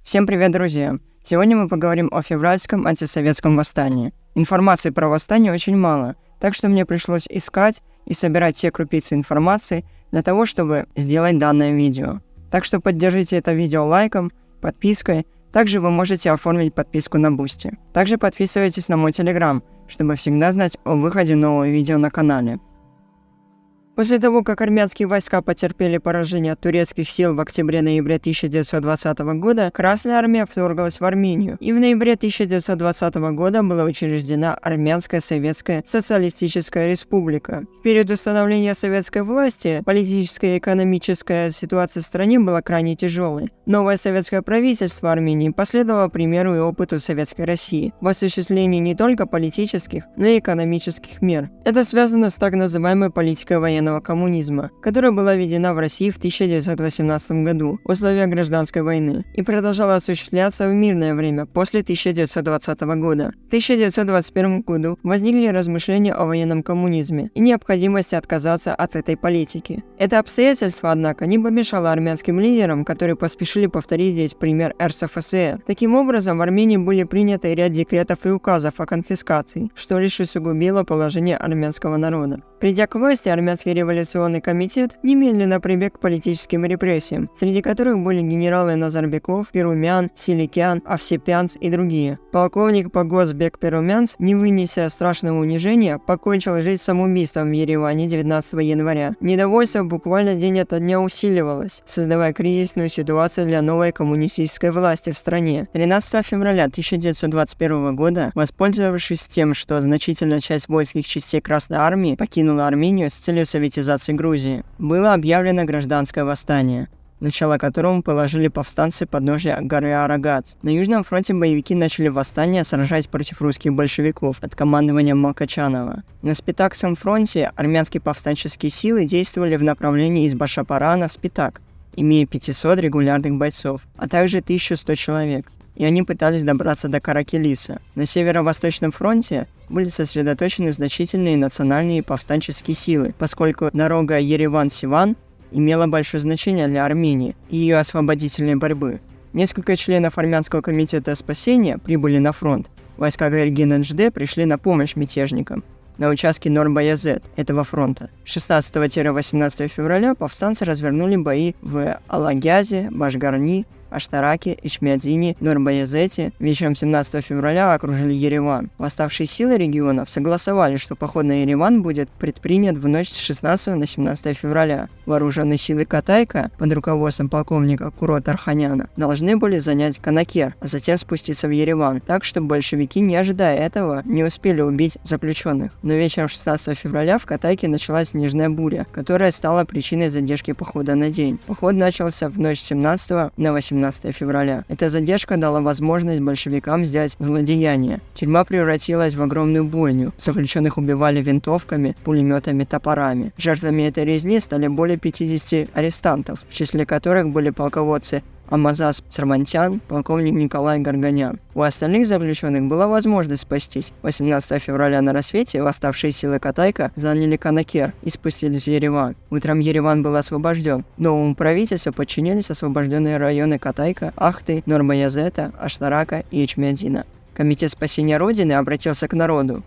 Всем привет, друзья! Сегодня мы поговорим о февральском антисоветском восстании. Информации про восстание очень мало, так что мне пришлось искать и собирать все крупицы информации для того, чтобы сделать данное видео. Так что поддержите это видео лайком, подпиской. Также вы можете оформить подписку на Boosty. Также подписывайтесь на мой Telegram, чтобы всегда знать о выходе нового видео на канале. После того, как армянские войска потерпели поражение от турецких сил в октябре-ноябре 1920 года, Красная Армия вторглась в Армению, и в ноябре 1920 года была учреждена Армянская Советская Социалистическая Республика. В период установления советской власти политическая и экономическая ситуация в стране была крайне тяжелой. Новое советское правительство Армении последовало примеру и опыту Советской России в осуществлении не только политических, но и экономических мер. Это связано с так называемой политикой военного коммунизма, которая была введена в России в 1918 году в условиях гражданской войны и продолжала осуществляться в мирное время после 1920 года. В 1921 году возникли размышления о военном коммунизме и необходимости отказаться от этой политики. Это обстоятельство, однако, не помешало армянским лидерам, которые поспешили повторить здесь пример РСФСР. Таким образом, в Армении были приняты ряд декретов и указов о конфискации, что лишь усугубило положение армянского народа. Придя к власти, армянский революционный комитет немедленно прибег к политическим репрессиям, среди которых были генералы Назарбеков, Перумян, Силикян, Овсепянц и другие. Полковник Погосбек Перумянц, не вынеся страшного унижения, покончил жизнь самоубийством в Ереване 19 января. Недовольство буквально день ото дня усиливалось, создавая кризисную ситуацию для новой коммунистической власти в стране. 13 февраля 1921 года, воспользовавшись тем, что значительная часть воинских частей Красной Армии покинула Армению с целью советизации Грузии, было объявлено гражданское восстание, начало которому положили повстанцы подножия горы Арагат. На Южном фронте боевики начали восстание, сражаясь против русских большевиков под командованием Малкачанова. На Спитакском фронте армянские повстанческие силы действовали в направлении из Башапарана в Спитак, имея 500 регулярных бойцов, а также 1100 человек, и они пытались добраться до Каракелиса. На Северо-Восточном фронте были сосредоточены значительные национальные повстанческие силы, поскольку дорога Ереван-Сиван имела большое значение для Армении и ее освободительной борьбы. Несколько членов армянского комитета спасения прибыли на фронт. Войска Гергина-Джде пришли на помощь мятежникам на участке Нор-Баязет этого фронта. 16-18 февраля повстанцы развернули бои в Алагязе, Башгарни, Аштараке, Ичмядзине, Нор-Баязете. Вечером 17 февраля окружили Ереван. Восставшие силы регионов согласовали, что поход на Ереван будет предпринят в ночь с 16 на 17 февраля. Вооруженные силы Катайка под руководством полковника Курота Арханяна должны были занять Канакер, а затем спуститься в Ереван, так что большевики, не ожидая этого, не успели убить заключенных. Но вечером 16 февраля в Катайке началась снежная буря, которая стала причиной задержки похода на день. Поход начался в ночь с 17 на 18 февраля. Эта задержка дала возможность большевикам сделать злодеяние. Тюрьма превратилась в огромную бойню. Заключенных убивали винтовками, пулеметами, топорами. Жертвами этой резни стали более 50 арестантов, в числе которых были полководцы Амазас Сармантян, полковник Николай Горганян. У остальных заключенных была возможность спастись. 18 февраля на рассвете восставшие силы Катайка заняли Канакер и спустились в Ереван. Утром Ереван был освобожден. Новому правительству подчинились освобожденные районы Катайка, Ахты, Нор-Баязета, Аштарака и Ичмядина. Комитет спасения Родины обратился к народу.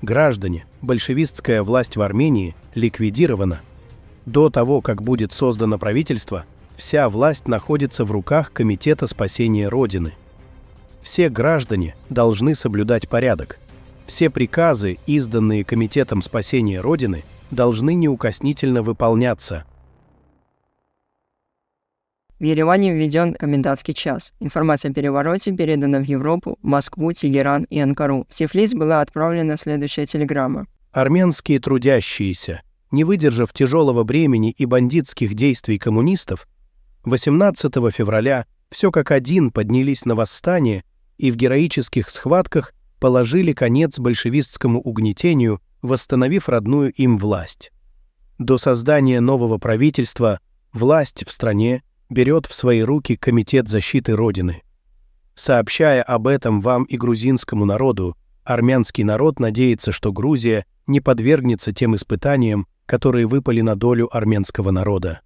Граждане, большевистская власть в Армении ликвидирована. До того, как будет создано правительство, вся власть находится в руках Комитета спасения Родины. Все граждане должны соблюдать порядок. Все приказы, изданные Комитетом спасения Родины, должны неукоснительно выполняться. В Ереване введен комендантский час. Информация о перевороте передана в Европу, Москву, Тегеран и Анкару. В Тифлис была отправлена следующая телеграмма. Армянские трудящиеся, не выдержав тяжелого бремени и бандитских действий коммунистов, 18 февраля все как один поднялись на восстание и в героических схватках положили конец большевистскому угнетению, восстановив родную им власть. До создания нового правительства власть в стране берет в свои руки Комитет защиты Родины. Сообщая об этом вам и грузинскому народу, армянский народ надеется, что Грузия не подвергнется тем испытаниям, которые выпали на долю армянского народа.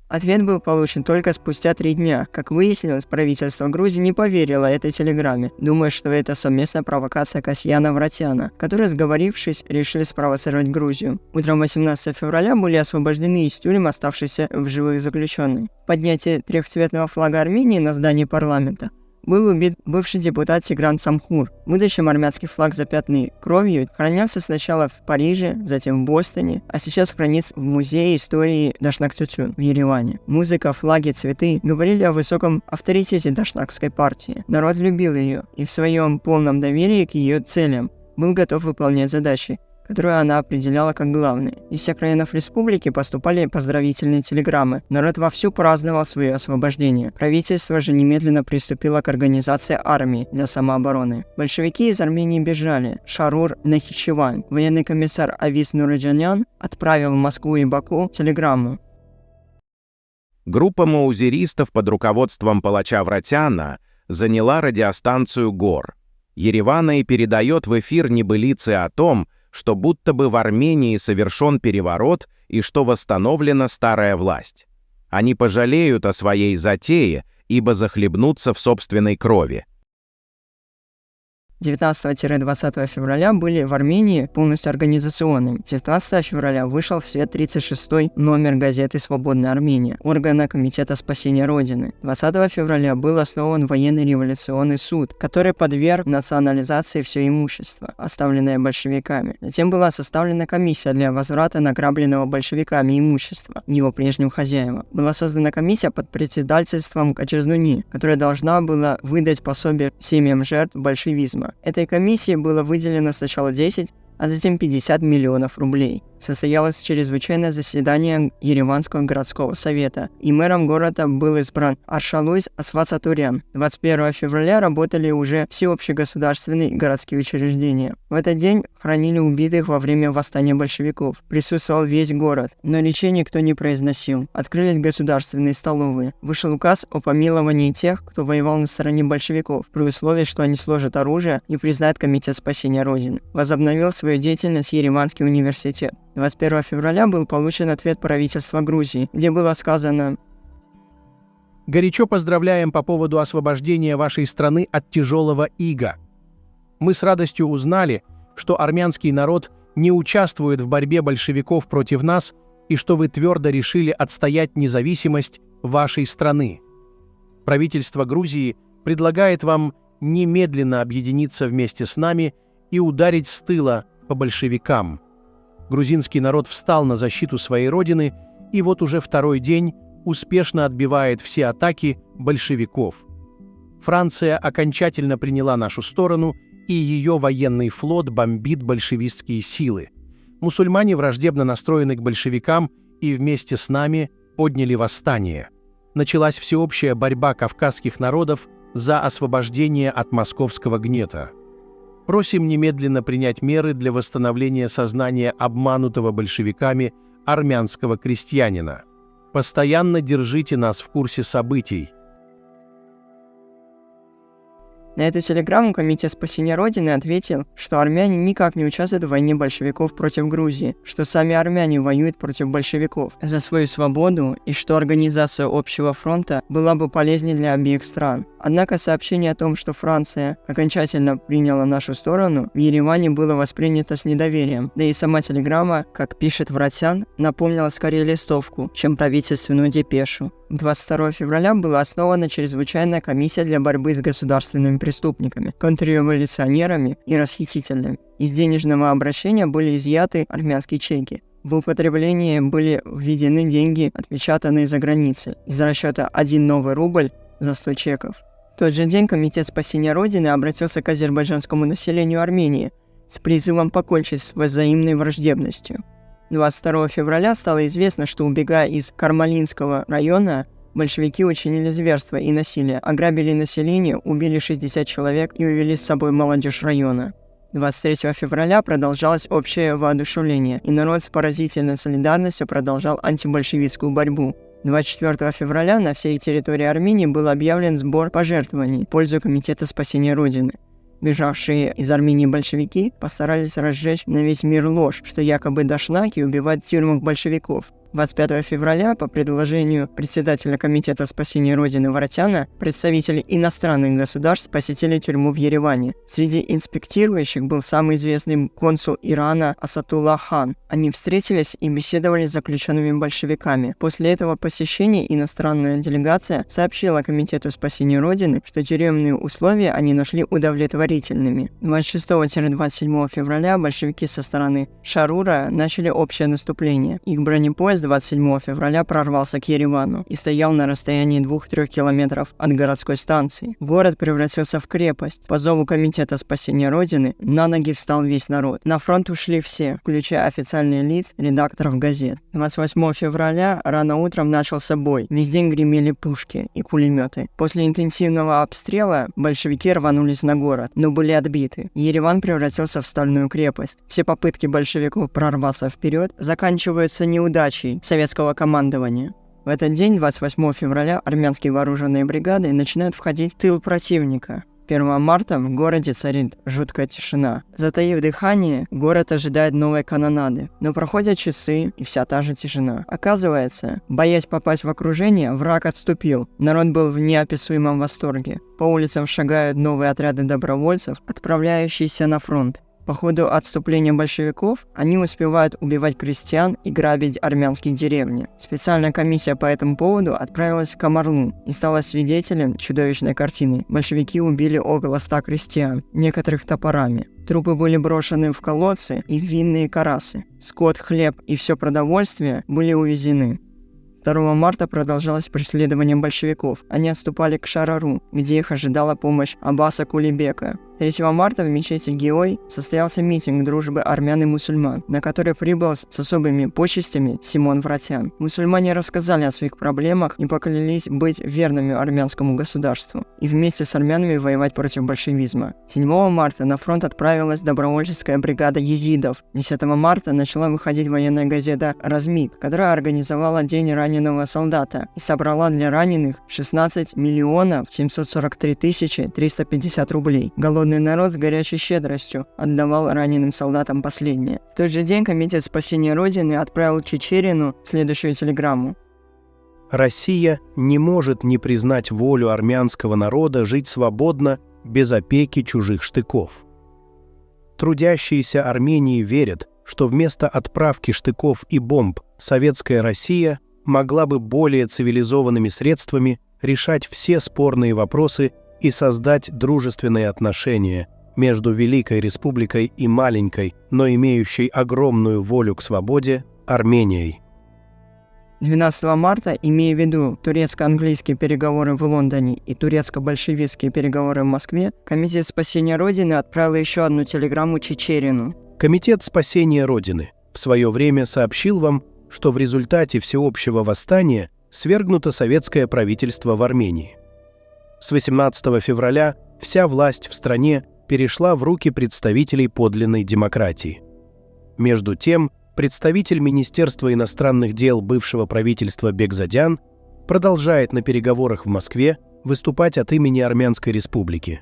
Ответ был получен только спустя 3 дня. Как выяснилось, правительство Грузии не поверило этой телеграмме, думая, что это совместная провокация Касьяна Вратяна, которые, сговорившись, решили спровоцировать Грузию. Утром 18 февраля были освобождены из тюрем оставшиеся в живых заключенные. Поднятие трехцветного флага Армении на здании парламента был убит бывший депутат Тигран Самхур. В будущем армянский флаг, запятнанный кровью, хранился сначала в Париже, затем в Бостоне, а сейчас хранится в Музее истории Дашнак-Тютюн в Ереване. Музыка, флаги, цветы говорили о высоком авторитете дашнакской партии. Народ любил ее и в своем полном доверии к ее целям был готов выполнять задачи, которую она определяла как главные. Из всех районов республики поступали поздравительные телеграммы. Народ вовсю праздновал свое освобождение. Правительство же немедленно приступило к организации армии для самообороны. Большевики из Армении бежали. Шарур Нахичевань, военный комиссар Авис Нураджанян, отправил в Москву и Баку телеграмму. Группа маузеристов под руководством палача Вратяна заняла радиостанцию ГОР. Еревана и передает в эфир небылицы о том, что будто бы в Армении совершен переворот и что восстановлена старая власть. Они пожалеют о своей затее, ибо захлебнутся в собственной крови. 19-20 февраля были в Армении полностью организационными. 19 февраля вышел в свет 36-й номер газеты «Свободная Армения», органа Комитета спасения Родины. 20 февраля был основан военный революционный суд, который подверг национализации все имущество, оставленное большевиками. Затем была составлена комиссия для возврата награбленного большевиками имущества его прежним хозяевам. Была создана комиссия под председательством Качезнуни, которая должна была выдать пособие семьям жертв большевизма. Этой комиссии было выделено сначала 10, а затем 50 миллионов рублей. Состоялось чрезвычайное заседание Ереванского городского совета, и мэром города был избран Аршалуйс Асвацатурян. 21 февраля работали уже все общегосударственные городские учреждения. В этот день хранили убитых во время восстания большевиков. Присутствовал весь город, но речей никто не произносил. Открылись государственные столовые. Вышел указ о помиловании тех, кто воевал на стороне большевиков, при условии, что они сложат оружие и признают Комитет спасения Родины. Возобновил свою деятельность Ереванский университет. 21 февраля был получен ответ правительства Грузии, где было сказано: «Горячо поздравляем по поводу освобождения вашей страны от тяжелого ига. Мы с радостью узнали, что армянский народ не участвует в борьбе большевиков против нас и что вы твердо решили отстоять независимость вашей страны. Правительство Грузии предлагает вам немедленно объединиться вместе с нами и ударить с тыла по большевикам. Грузинский народ встал на защиту своей родины и вот уже второй день успешно отбивает все атаки большевиков. Франция окончательно приняла нашу сторону, и ее военный флот бомбит большевистские силы. Мусульмане враждебно настроены к большевикам и вместе с нами подняли восстание. Началась всеобщая борьба кавказских народов за освобождение от московского гнета. Просим немедленно принять меры для восстановления сознания обманутого большевиками армянского крестьянина. Постоянно держите нас в курсе событий». На эту телеграмму Комитет спасения Родины ответил, что армяне никак не участвуют в войне большевиков против Грузии, что сами армяне воюют против большевиков за свою свободу и что организация общего фронта была бы полезнее для обеих стран. Однако сообщение о том, что Франция окончательно приняла нашу сторону, в Ереване было воспринято с недоверием, да и сама телеграмма, как пишет Вратян, напомнила скорее листовку, чем правительственную депешу. 22 февраля была основана чрезвычайная комиссия для борьбы с государственными преступниками, контрреволюционерами и расхитителями. Из денежного обращения были изъяты армянские чеки. В употребление были введены деньги, отпечатанные за границей, из расчета 1 новый рубль за 100 чеков. В тот же день Комитет спасения Родины обратился к азербайджанскому населению Армении с призывом покончить с взаимной враждебностью. 22 февраля стало известно, что, убегая из Кармалинского района, большевики учинили зверство и насилие, ограбили население, убили 60 человек и увели с собой молодежь района. 23 февраля продолжалось общее воодушевление, и народ с поразительной солидарностью продолжал антибольшевистскую борьбу. 24 февраля на всей территории Армении был объявлен сбор пожертвований в пользу Комитета спасения Родины. Бежавшие из Армении большевики постарались разжечь на весь мир ложь, что якобы дашнаки убивают в тюрьмах большевиков. 25 февраля по предложению председателя Комитета спасения Родины Воротяна представители иностранных государств посетили тюрьму в Ереване. Среди инспектирующих был самый известный консул Ирана Асатулла Хан. Они встретились и беседовали с заключенными большевиками. После этого посещения иностранная делегация сообщила Комитету спасения Родины, что тюремные условия они нашли удовлетворительными. 26-27 февраля большевики со стороны Шарура начали общее наступление. Их бронепоезд 27 февраля прорвался к Еревану и стоял на расстоянии 2-3 километров от городской станции. Город превратился в крепость. По зову Комитета спасения Родины на ноги встал весь народ. На фронт ушли все, включая официальные лиц, редакторов газет. 28 февраля рано утром начался бой. Весь день гремели пушки и пулеметы. После интенсивного обстрела большевики рванулись на город, но были отбиты. Ереван превратился в стальную крепость. Все попытки большевиков прорваться вперед заканчиваются неудачей советского командования. В этот день, 28 февраля, армянские вооруженные бригады начинают входить в тыл противника. 1 марта в городе царит жуткая тишина. Затаив дыхание, город ожидает новой канонады. Но проходят часы, и вся та же тишина. Оказывается, боясь попасть в окружение, враг отступил. Народ был в неописуемом восторге. По улицам шагают новые отряды добровольцев, отправляющиеся на фронт. По ходу отступления большевиков они успевают убивать крестьян и грабить армянские деревни. Специальная комиссия по этому поводу отправилась в Камарлу и стала свидетелем чудовищной картины. Большевики убили около 100 крестьян, некоторых топорами. Трупы были брошены в колодцы и в винные карасы. Скот, хлеб и все продовольствие были увезены. 2 марта продолжалось преследование большевиков. Они отступали к Шарару, где их ожидала помощь Аббаса Кулибека. 3 марта в мечети Геой состоялся митинг дружбы армян и мусульман, на который прибыл с особыми почестями Симон Вратян. Мусульмане рассказали о своих проблемах и поклялись быть верными армянскому государству и вместе с армянами воевать против большевизма. 7 марта на фронт отправилась добровольческая бригада езидов. 10 марта начала выходить военная газета «Размик», которая организовала День раненого солдата и собрала для раненых 16 миллионов 743 тысячи 350 рублей. Голодный народ с горячей щедростью отдавал раненым солдатам последнее. В тот же день Комитет спасения Родины отправил Чичерину следующую телеграмму. Россия не может не признать волю армянского народа жить свободно, без опеки чужих штыков. Трудящиеся Армении верят, что вместо отправки штыков и бомб советская Россия могла бы более цивилизованными средствами решать все спорные вопросы и создать дружественные отношения между Великой Республикой и маленькой, но имеющей огромную волю к свободе, Арменией. 12 марта, имея в виду турецко-английские переговоры в Лондоне и турецко-большевистские переговоры в Москве, Комитет спасения Родины отправил еще одну телеграмму Чичерину. Комитет спасения Родины в свое время сообщил вам, что в результате всеобщего восстания свергнуто советское правительство в Армении. С 18 февраля вся власть в стране перешла в руки представителей подлинной демократии. Между тем, представитель Министерства иностранных дел бывшего правительства Бекзадян продолжает на переговорах в Москве выступать от имени Армянской Республики.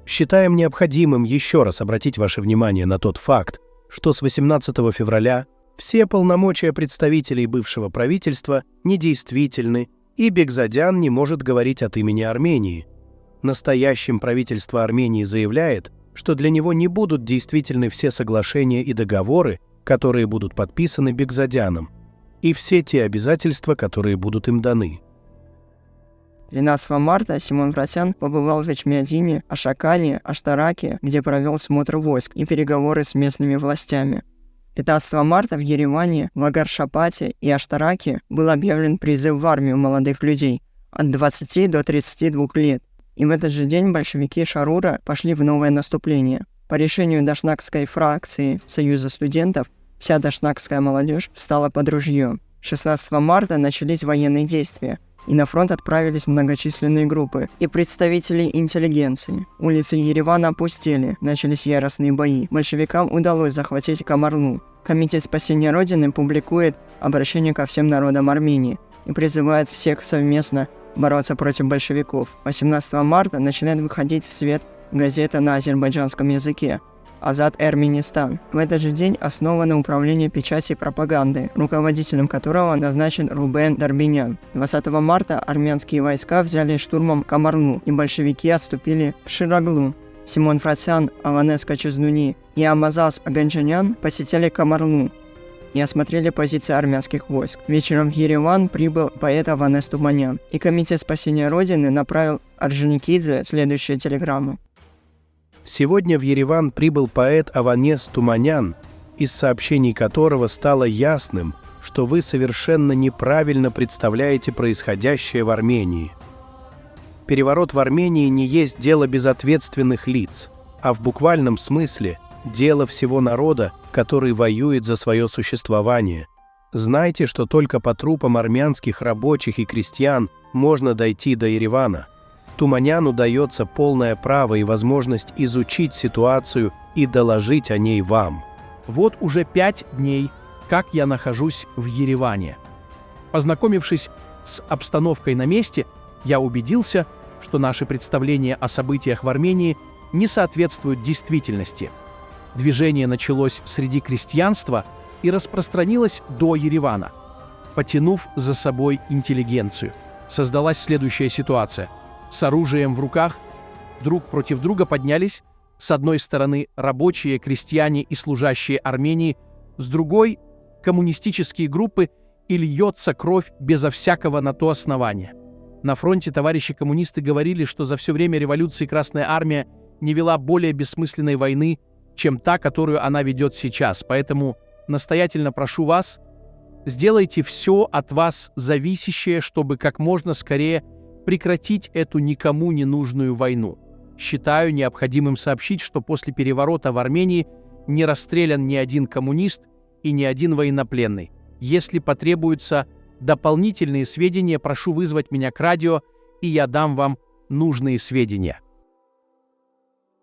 Считаем необходимым еще раз обратить ваше внимание на тот факт, что с 18 февраля все полномочия представителей бывшего правительства недействительны, и Бекзадян не может говорить от имени Армении. Настоящим правительство Армении заявляет, что для него не будут действительны все соглашения и договоры, которые будут подписаны Бекзадяном, и все те обязательства, которые будут им даны. 13 марта Симон Вратян побывал в Эчмиадине, Ашакане, Аштараке, где провел смотр войск и переговоры с местными властями. 15 марта в Ереване, в Агаршапате и Аштараке был объявлен призыв в армию молодых людей от 20 до 32 лет. И в этот же день большевики Шарура пошли в новое наступление. По решению дашнакской фракции Союза студентов, вся дашнакская молодежь встала под ружье. 16 марта начались военные действия, и на фронт отправились многочисленные группы и представители интеллигенции. Улицы Еревана опустели, начались яростные бои. Большевикам удалось захватить Камарлу. Комитет спасения Родины публикует обращение ко всем народам Армении и призывает всех совместно бороться против большевиков. 18 марта начинает выходить в свет газета на азербайджанском языке. Азат Эрменистан. В этот же день основано Управление печати и пропаганды, руководителем которого назначен Рубен Дарбинян. 20 марта армянские войска взяли штурмом Камарлу, и большевики отступили в Шираглу. Симон Фрацян, Аванес Качезнуни и Амазас Аганчанян посетили Камарлу и осмотрели позиции армянских войск. Вечером в Ереван прибыл поэт Аванес Туманян, и Комитет спасения Родины направил Орджоникидзе следующую телеграмму. Сегодня в Ереван прибыл поэт Аванес Туманян, из сообщений которого стало ясным, что вы совершенно неправильно представляете происходящее в Армении. Переворот в Армении не есть дело безответственных лиц, а в буквальном смысле дело всего народа, который воюет за свое существование. Знайте, что только по трупам армянских рабочих и крестьян можно дойти до Еревана. Туманяну дается полное право и возможность изучить ситуацию и доложить о ней вам. Вот уже 5 дней, как я нахожусь в Ереване. Познакомившись с обстановкой на месте, я убедился, что наши представления о событиях в Армении не соответствуют действительности. Движение началось среди крестьянства и распространилось до Еревана, потянув за собой интеллигенцию. Создалась следующая ситуация. С оружием в руках друг против друга поднялись, с одной стороны, рабочие, крестьяне и служащие Армении, с другой – коммунистические группы, и льется кровь безо всякого на то основания. На фронте товарищи коммунисты говорили, что за все время революции Красная Армия не вела более бессмысленной войны, чем та, которую она ведет сейчас. Поэтому настоятельно прошу вас, сделайте все от вас зависящее, чтобы как можно скорее прекратить эту никому не нужную войну. Считаю необходимым сообщить, что после переворота в Армении не расстрелян ни один коммунист и ни один военнопленный. Если потребуются дополнительные сведения, прошу вызвать меня к радио, и я дам вам нужные сведения.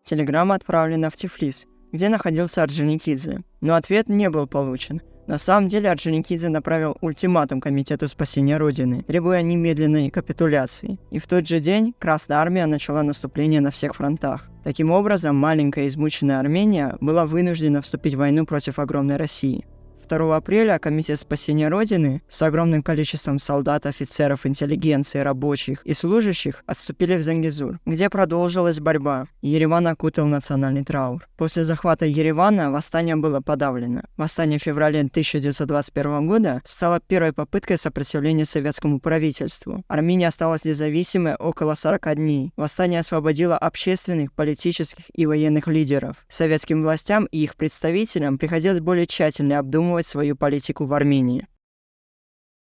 Телеграмма отправлена в Тифлис, где находился Орджоникидзе, но ответ не был получен. На самом деле Орджоникидзе направил ультиматум Комитету спасения Родины, требуя немедленной капитуляции. И в тот же день Красная Армия начала наступление на всех фронтах. Таким образом, маленькая измученная Армения была вынуждена вступить в войну против огромной России. 2 апреля Комитет спасения Родины с огромным количеством солдат, офицеров, интеллигенции, рабочих и служащих отступили в Зангезур, где продолжилась борьба, и Ереван окутал национальный траур. После захвата Еревана восстание было подавлено. Восстание в феврале 1921 года стало первой попыткой сопротивления советскому правительству. Армения осталась независимой около 40 дней. Восстание освободило общественных, политических и военных лидеров. Советским властям и их представителям приходилось более тщательно обдумывать свою политику в Армении.